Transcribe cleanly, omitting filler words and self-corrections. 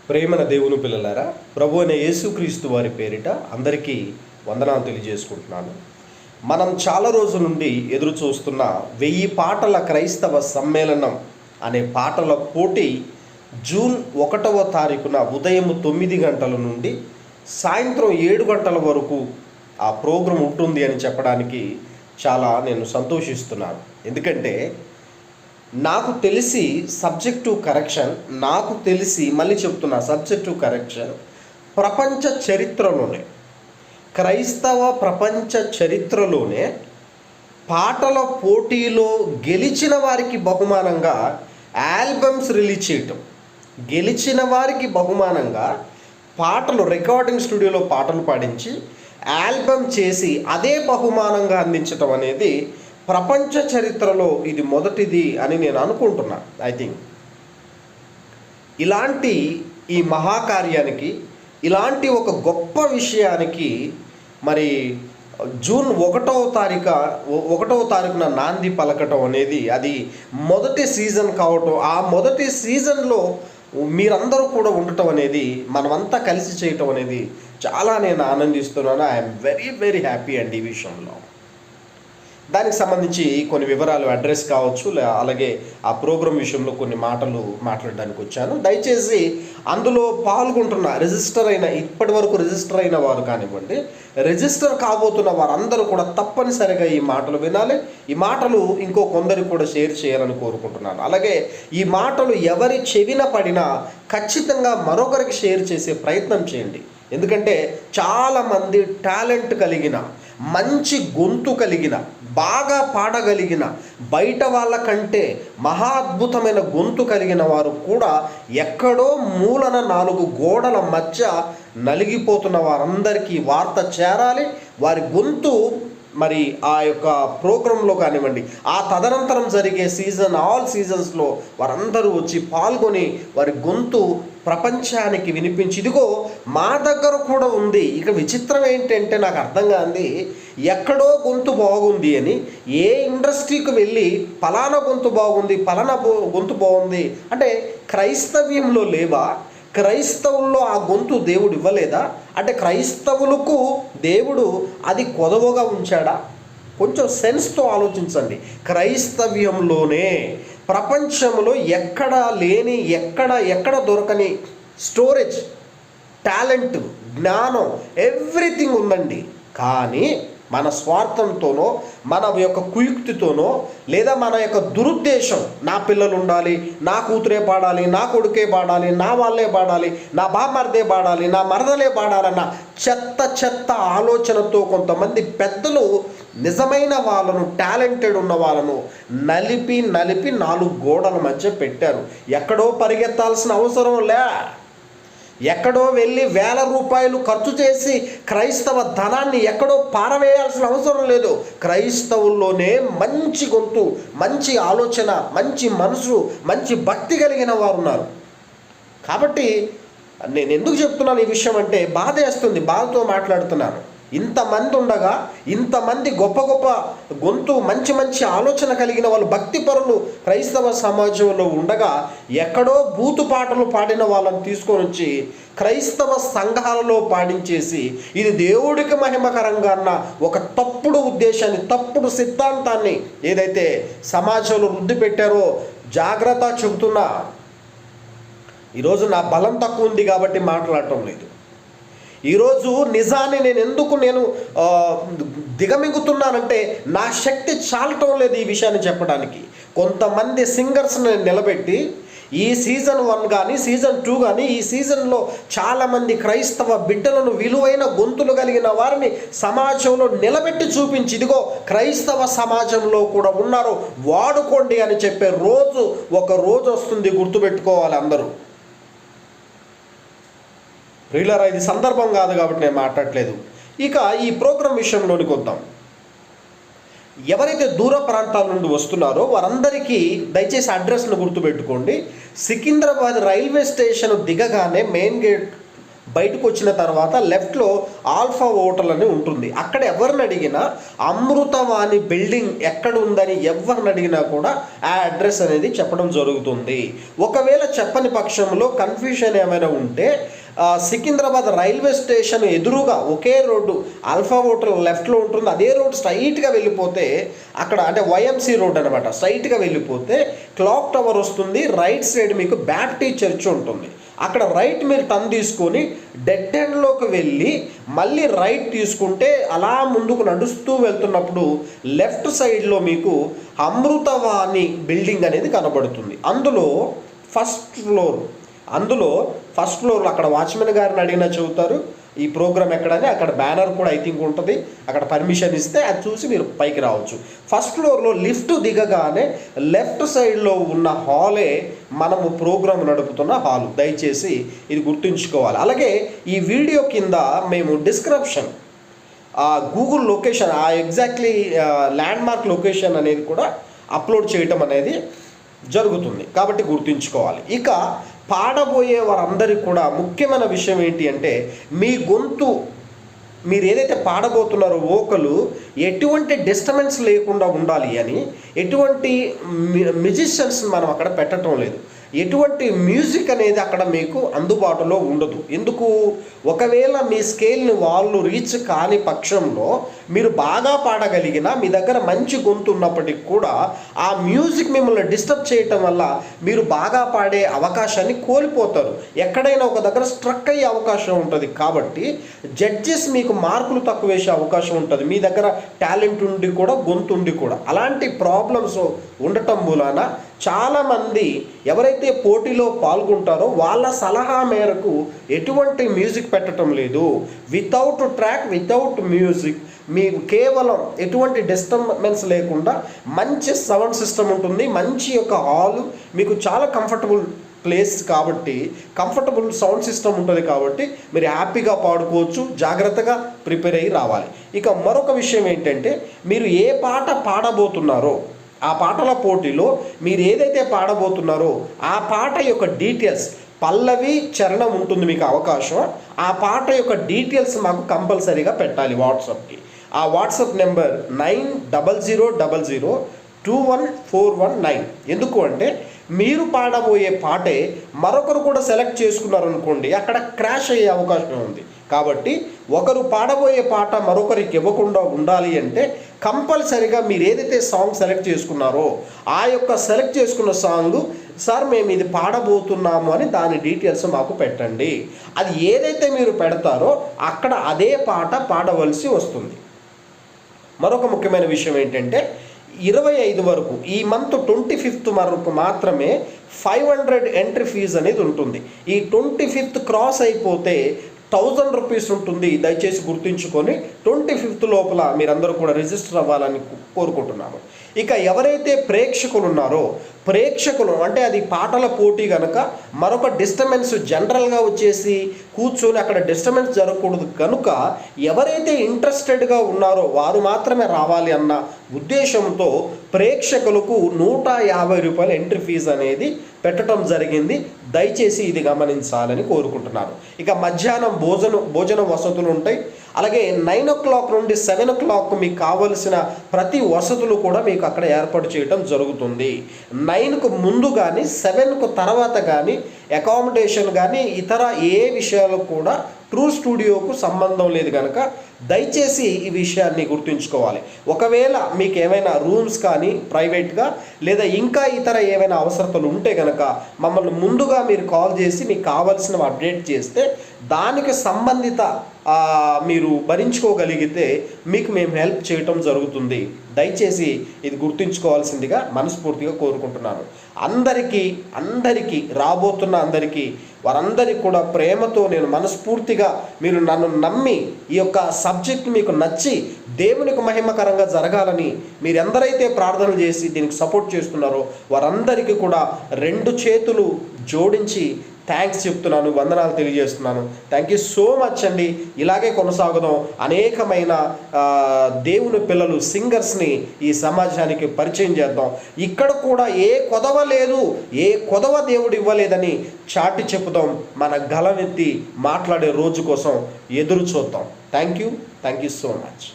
ప్రేమన దేవుని పిల్లలారా, ప్రభు అయిన యేసుక్రీస్తు వారి పేరిట అందరికీ వందనాలు తెలియజేసుకుంటున్నాను. మనం చాలా రోజుల నుండి ఎదురు చూస్తున్న 1000 పాటల క్రైస్తవ సమ్మేళనం అనే పాటల పోటీ జూన్ 1వ తారీఖున ఉదయం 9 గంటల నుండి సాయంత్రం 7 గంటల వరకు ఆ ప్రోగ్రాం ఉంటుంది అని చెప్పడానికి నేను సంతోషిస్తున్నాను. ఎందుకంటే నాకు తెలిసి సబ్జెక్టివ్ కరెక్షన్, మళ్ళీ చెప్తున్నా, సబ్జెక్టివ్ కరెక్షన్ ప్రపంచ చరిత్రలోనే, క్రైస్తవ ప్రపంచ చరిత్రలోనే పాటల పోటీలో గెలిచిన వారికి బహుమానంగా ఆల్బమ్స్ రిలీజ్ చేయటం, గెలిచిన వారికి బహుమానంగా పాటలు రికార్డింగ్ స్టూడియోలో పాటలు పాడించి ఆల్బమ్ చేసి అదే బహుమానంగా అందించటం అనేది ప్రపంచ చరిత్రలో ఇది మొదటిది అని నేను అనుకుంటున్నాను. ఐ థింక్ ఇలాంటి ఈ మహాకార్యానికి, ఇలాంటి ఒక గొప్ప విషయానికి మరి జూన్ 1వ తారీఖున నాంది పలకటం అనేది అది మొదటి సీజన్ కావటం, ఆ మొదటి సీజన్లో మీరందరూ కూడా ఉండటం అనేది, మనమంతా కలిసి చేయటం అనేది చాలా నేను ఆనందిస్తున్నాను. ఐఎమ్ వెరీ వెరీ హ్యాపీ అండి ఈ విషయంలో. దానికి సంబంధించి కొన్ని వివరాలు, అడ్రస్ కావచ్చు, అలాగే ఆ ప్రోగ్రాం విషయంలో కొన్ని మాటలు మాట్లాడడానికి వచ్చాను. దయచేసి అందులో పాల్గొంటున్న ఇప్పటి వరకు రిజిస్టర్ అయిన వారు కానివ్వండి, రిజిస్టర్ కాబోతున్న వారందరూ కూడా తప్పనిసరిగా ఈ మాటలు వినాలి. ఈ మాటలు ఇంకో కొందరికి కూడా షేర్ చేయాలని కోరుకుంటున్నాను. అలాగే ఈ మాటలు ఎవరి చెవిన పడినా ఖచ్చితంగా మరొకరికి షేర్ చేసే ప్రయత్నం చేయండి. ఎందుకంటే చాలామంది టాలెంట్ కలిగిన, మంచి గొంతు కలిగిన, బాగా పాడగలిగిన, బయట వాళ్ళకంటే మహా అద్భుతమైన గొంతు కలిగిన వారు కూడా ఎక్కడో మూలన 4 గోడల మధ్య నలిగిపోతున్న వారందరికీ వార్త చేరాలి. వారి గొంతు మరి ఆ యొక్క ప్రోగ్రాంలో కానివ్వండి, ఆ తదనంతరం జరిగే ఆల్ సీజన్స్లో వారందరూ వచ్చి పాల్గొని వారి గొంతు ప్రపంచానికి వినిపించి, ఇదిగో మా దగ్గర కూడా ఉంది. ఇక విచిత్రం ఏంటంటే నాకు అర్థం కాంది, ఎక్కడో గొంతు బాగుంది అని ఏ ఇండస్ట్రీకి వెళ్ళి ఫలానా గొంతు బాగుంది, ఫలానా గొంతు బాగుంది అంటే క్రైస్తవ్యంలో లేవా? క్రైస్తవుల్లో ఆ గొంతు దేవుడు ఇవ్వలేదా? అంటే క్రైస్తవులకు దేవుడు అది కొదవగా ఉంచాడా? కొంచెం సెన్స్తో ఆలోచించండి. క్రైస్తవ్యంలోనే ప్రపంచంలో ఎక్కడ లేని, ఎక్కడ దొరకని స్టోరేజ్, టాలెంట్, జ్ఞానం, ఎవ్రీథింగ్ ఉందండి. కానీ మన స్వార్థంతోనో, మన యొక్క కుయుక్తితోనో, లేదా మన యొక్క దురుద్దేశం, నా పిల్లలు ఉండాలి, నా కూతురే పాడాలి, నా కొడుకే పాడాలి, నా వాళ్ళే పాడాలి, నా బామర్దే పాడాలి, నా మరదలే పాడాలన్న చెత్త ఆలోచనతో కొంతమంది పెద్దలు నిజమైన వాళ్ళను, టాలెంటెడ్ ఉన్న వాళ్ళను నలిపి 4 గోడల మధ్య పెట్టారు. ఎక్కడో పరిగెత్తాల్సిన అవసరం లే, ఎక్కడో వెళ్ళి వేల రూపాయలు ఖర్చు చేసి క్రైస్తవ ధనాన్ని ఎక్కడో పారవేయాల్సిన అవసరం లేదు. క్రైస్తవుల్లోనే మంచి గొంతు, మంచి ఆలోచన, మంచి మనసు, మంచి భక్తి కలిగిన వారు ఉన్నారు. కాబట్టి నేను ఎందుకు చెప్తున్నాను ఈ విషయం అంటే, బాధేస్తుంది, బాధతో మాట్లాడుతున్నాను. ఇంతమంది ఉండగా, ఇంతమంది గొప్ప గొంతు, మంచి ఆలోచన కలిగిన వాళ్ళు, భక్తి పరులు క్రైస్తవ సమాజంలో ఉండగా ఎక్కడో బూతు పాటలు పాడిన వాళ్ళని తీసుకొని వచ్చి క్రైస్తవ సంఘాలలో పాడించేసి ఇది దేవుడికి మహిమకరంగా అన్న ఒక తప్పుడు ఉద్దేశాన్ని, తప్పుడు సిద్ధాంతాన్ని ఏదైతే సమాజంలో వృద్ధి పెట్టారో జాగ్రత్త చెబుతున్నా. ఈరోజు నా బలం తక్కువ ఉంది కాబట్టి మాట్లాడటం లేదు. ఈరోజు నిజాన్ని నేను దిగమింగుతున్నానంటే నా శక్తి చాలటం లేదు ఈ విషయాన్ని చెప్పడానికి. కొంతమంది సింగర్స్ని నిలబెట్టి ఈ సీజన్ 1 కానీ, సీజన్ 2 కానీ, ఈ సీజన్లో చాలామంది క్రైస్తవ బిడ్డలను, విలువైన గొంతులు కలిగిన వారిని సమాజంలో నిలబెట్టి చూపించి, ఇదిగో క్రైస్తవ సమాజంలో కూడా ఉన్నారు, వాడుకోండి అని చెప్పే ఒక రోజు వస్తుంది, గుర్తుపెట్టుకోవాలి అందరూ. ప్రియులారా, ఇది సందర్భం కాదు కాబట్టి నేను మాట్లాడలేదు. ఇక ఈ ప్రోగ్రాం విషయంలోనికి వద్దాం. ఎవరైతే దూర ప్రాంతాల నుండి వస్తున్నారో వారందరికీ దయచేసి అడ్రస్ను గుర్తుపెట్టుకోండి. సికింద్రాబాద్ రైల్వే స్టేషన్ దిగగానే మెయిన్ గేట్ బయటకు వచ్చిన తర్వాత లెఫ్ట్లో ఆల్ఫా హోటల్ అని ఉంటుంది. అక్కడ ఎవరిని అడిగినా అమృతవాణి బిల్డింగ్ ఎక్కడ ఉందని ఎవరిని అడిగినా కూడా ఆ అడ్రస్ అనేది చెప్పడం జరుగుతుంది. ఒకవేళ చెప్పని పక్షంలో కన్ఫ్యూషన్ ఏమైనా ఉంటే సికింద్రాబాద్ రైల్వే స్టేషన్ ఎదురుగా ఒకే రోడ్డు ఆల్ఫా హోటల్ లెఫ్ట్లో ఉంటుంది. అదే రోడ్ స్ట్రైట్గా వెళ్ళిపోతే అక్కడ అంటే వైఎంసీ రోడ్ అనమాట. స్ట్రైట్గా వెళ్ళిపోతే క్లాక్ టవర్ వస్తుంది. రైట్ సైడ్ మీకు బ్యాప్టిస్ట్ చర్చ్ ఉంటుంది. అక్కడ రైట్ మీరు టర్న్ తీసుకొని డెడ్ ఎండ్లోకి వెళ్ళి మళ్ళీ రైట్ తీసుకుంటే అలా ముందుకు నడుస్తూ వెళ్తున్నప్పుడు లెఫ్ట్ సైడ్లో మీకు అమృతవాణి బిల్డింగ్ అనేది కనబడుతుంది. అందులో ఫస్ట్ ఫ్లోర్ అక్కడ వాచ్మెన్ గారిని అడిగినా చెబుతారు ఈ ప్రోగ్రామ్ ఎక్కడని. అక్కడ బ్యానర్ కూడా ఐ థింక్ ఉంటుంది. అక్కడ పర్మిషన్ ఇస్తే అది చూసి మీరు పైకి రావచ్చు. ఫస్ట్ ఫ్లోర్లో లిఫ్ట్ దిగగానే లెఫ్ట్ సైడ్లో ఉన్న హాలే మనము ప్రోగ్రామ్ నడుపుతున్న హాలు. దయచేసి ఇది గుర్తుంచుకోవాలి. అలాగే ఈ వీడియో కింద మేము description Google location exactly land mark location అనేది కూడా అప్లోడ్ చేయటం అనేది జరుగుతుంది. కాబట్టి గుర్తుంచుకోవాలి. ఇక పాడబోయే వారందరికీ కూడా ముఖ్యమైన విషయం ఏంటి అంటే మీ గొంతు మీరు ఏదైతే పాడబోతున్నారో వోకలు ఎటువంటి డిస్టర్బెన్స్ లేకుండా ఉండాలి అని ఎటువంటి మ్యూజిషియన్స్ మనం అక్కడ పెట్టడం లేదు. ఎటువంటి మ్యూజిక్ అనేది అక్కడ మీకు అందుబాటులో ఉండదు. ఎందుకు? ఒకవేళ మీ స్కేల్ని వాళ్ళు రీచ్ కాని పక్షంలో మీరు బాగా పాడగలిగినా మీ దగ్గర మంచి గొంతు ఉన్నప్పటికీ కూడా ఆ మ్యూజిక్ మిమ్మల్ని డిస్టర్బ్ చేయటం వల్ల మీరు బాగా పాడే అవకాశాన్ని కోల్పోతారు. ఎక్కడైనా ఒక దగ్గర స్ట్రక్ అయ్యే అవకాశం ఉంటుంది. కాబట్టి జడ్జెస్ మీకు మార్కులు తక్కువ వేసే అవకాశం ఉంటుంది. మీ దగ్గర టాలెంట్ ఉండి కూడా గొంతు ఉండి కూడా అలాంటి ప్రాబ్లమ్స్ ఉండటం మూలాన చాలామంది ఎవరైతే పోటీలో పాల్గొంటారో వాళ్ళ సలహా మేరకు ఎటువంటి మ్యూజిక్ పెట్టడం లేదు. వితౌట్ ట్రాక్, వితౌట్ మ్యూజిక్ మీకు కేవలం ఎటువంటి డిస్టర్బెన్స్ లేకుండా మంచి సౌండ్ సిస్టమ్ ఉంటుంది. మంచి యొక్క హాలు మీకు చాలా కంఫర్టబుల్ ప్లేస్ కాబట్టి కంఫర్టబుల్ సౌండ్ సిస్టమ్ ఉంటుంది. కాబట్టి మీరు హ్యాపీగా పాడుకోవచ్చు. జాగ్రత్తగా ప్రిపేర్ అయ్యి రావాలి. ఇక మరొక విషయం ఏంటంటే మీరు ఏ పాట పాడబోతున్నారో ఆ పాటల పోటీలో మీరు ఏదైతే పాడబోతున్నారో ఆ పాట యొక్క డీటెయిల్స్ పల్లవి చరణం ఉంటుంది మీకు అవకాశం. ఆ పాట యొక్క డీటెయిల్స్ మాకు కంపల్సరీగా పెట్టాలి వాట్సాప్కి. ఆ వాట్సాప్ నెంబర్ 9000214149. ఎందుకు అంటే మీరు పాడబోయే పాటే మరొకరు కూడా సెలెక్ట్ చేసుకున్నారనుకోండి అక్కడ క్రాష్ అయ్యే అవకాశం ఉంది. కాబట్టి ఒకరు పాడబోయే పాట మరొకరికి ఇవ్వకుండా ఉండాలి అంటే కంపల్సరీగా మీరు ఏదైతే సాంగ్ సెలెక్ట్ చేసుకున్నారో ఆ యొక్క సెలెక్ట్ చేసుకున్న సాంగ్ సార్ మేము ఇది పాడబోతున్నాము అని దాని డీటెయిల్స్ మాకు పెట్టండి. అది ఏదైతే మీరు పెడతారో అక్కడ అదే పాట పాడవలసి వస్తుంది. మరొక ముఖ్యమైన విషయం ఏంటంటే 25 వరకు ఈ మంత్ 25th వరకు మాత్రమే 500 ఎంట్రీ ఫీజు అనేది ఉంటుంది. ఈ 25th క్రాస్ అయిపోతే 1000 రూపీస్ ఉంటుంది. దయచేసి గుర్తుంచుకొని 25th లోపల మీరందరూ కూడా రిజిస్టర్ అవ్వాలని కోరుకుంటున్నాను. ఇక ఎవరైతే ప్రేక్షకులు ఉన్నారో ప్రేక్షకులు అంటే అది పాటల పోటీ కనుక మరొక డిస్టర్బెన్స్ జనరల్గా వచ్చేసి కూర్చొని అక్కడ డిస్టర్బెన్స్ జరగకూడదు కనుక ఎవరైతే ఇంట్రెస్టెడ్గా ఉన్నారో వారు మాత్రమే రావాలి అన్న ఉద్దేశంతో ప్రేక్షకులకు 150 రూపాయల ఎంట్రీ ఫీజు అనేది పెట్టడం జరిగింది. దయచేసి ఇది గమనించాలని కోరుకుంటున్నాను. ఇక మధ్యాహ్నం భోజన వసతులు ఉంటాయి. అలాగే 9 o'clock నుండి 7 o'clock మీకు కావలసిన ప్రతి వసతులు కూడా మీకు అక్కడ ఏర్పాటు చేయడం జరుగుతుంది. 9కు ముందు కానీ 7కు తర్వాత కానీ అకామిడేషన్ కానీ ఇతర ఏ విషయాలకు కూడా ట్రూ స్టూడియోకు సంబంధం లేదు కనుక దయచేసి ఈ విషయాన్ని గుర్తుంచుకోవాలి. ఒకవేళ మీకు ఏమైనా రూమ్స్ కానీ ప్రైవేట్గా లేదా ఇంకా ఇతర ఏమైనా అవసరతలు ఉంటే కనుక మమ్మల్ని ముందుగా మీరు కాల్ చేసి మీకు కావాల్సినవి అప్డేట్ చేస్తే దానికి సంబంధిత మీరు భరించుకోగలిగితే మీకు మేము హెల్ప్ చేయటం జరుగుతుంది. దయచేసి ఇది గుర్తుంచుకోవాల్సిందిగా మనస్ఫూర్తిగా కోరుకుంటున్నాను. అందరికీ రాబోతున్న వారందరికీ కూడా ప్రేమతో నేను మనస్ఫూర్తిగా మీరు నన్ను నమ్మి ఈ యొక్క సబ్జెక్ట్ మీకు నచ్చి దేవునికి మహిమకరంగా జరగాలని మీరు ఎందరైతే ప్రార్థనలు చేసి దీనికి సపోర్ట్ చేస్తున్నారో వారందరికీ కూడా 2 చేతులు జోడించి థ్యాంక్స్ చెప్తున్నాను, వందనాలు తెలియజేస్తున్నాను. థ్యాంక్ యూ సో మచ్ అండి. ఇలాగే కొనసాగుదాం. అనేకమైన దేవుని పిల్లలు, సింగర్స్ని ఈ సమాజానికి పరిచయం చేద్దాం. ఇక్కడ కూడా ఏ కొదవ లేదు, ఏ కొదవ దేవుడు ఇవ్వలేదని చాటి చెప్పుదాం. మన గలమెత్తి మాట్లాడే రోజు కోసం ఎదురు చూద్దాం. Thank you so much.